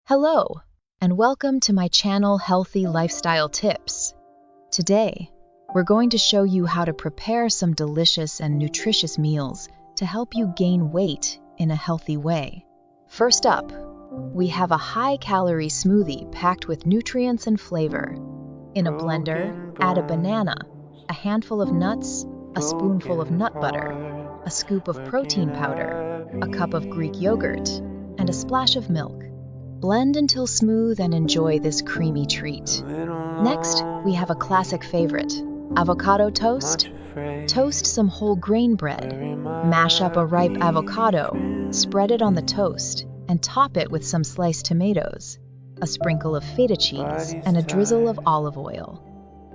Hello, and welcome to my channel Healthy Lifestyle Tips. Today, we're going to show you how to prepare some delicious and nutritious meals to help you gain weight in a healthy way. First up, we have a high-calorie smoothie packed with nutrients and flavor. In a blender, add a banana, a handful of nuts, a spoonful of nut butter, a scoop of protein powder, a cup of Greek yogurt, and a splash of milk. Blend until smooth and enjoy this creamy treat. Next, we have a classic favorite, avocado toast. Toast some whole grain bread. Mash up a ripe avocado, spread it on the toast, and top it with some sliced tomatoes, a sprinkle of feta cheese, and a drizzle of olive oil.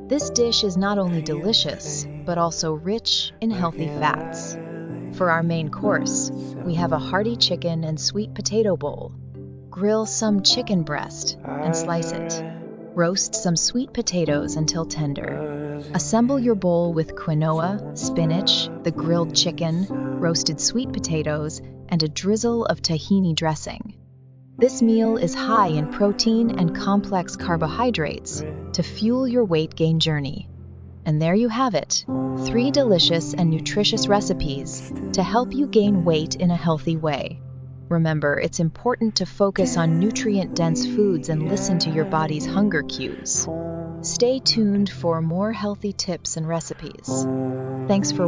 This dish is not only delicious, but also rich in healthy fats. For our main course, we have a hearty chicken and sweet potato bowl. Grill some chicken breast and slice it. Roast some sweet potatoes until tender. Assemble your bowl with quinoa, spinach, the grilled chicken, roasted sweet potatoes, and a drizzle of tahini dressing. This meal is high in protein and complex carbohydrates to fuel your weight gain journey. And there you have it, 3 delicious and nutritious recipes to help you gain weight in a healthy way. Remember, it's important to focus on nutrient-dense foods and listen to your body's hunger cues. Stay tuned for more healthy tips and recipes. Thanks for watching.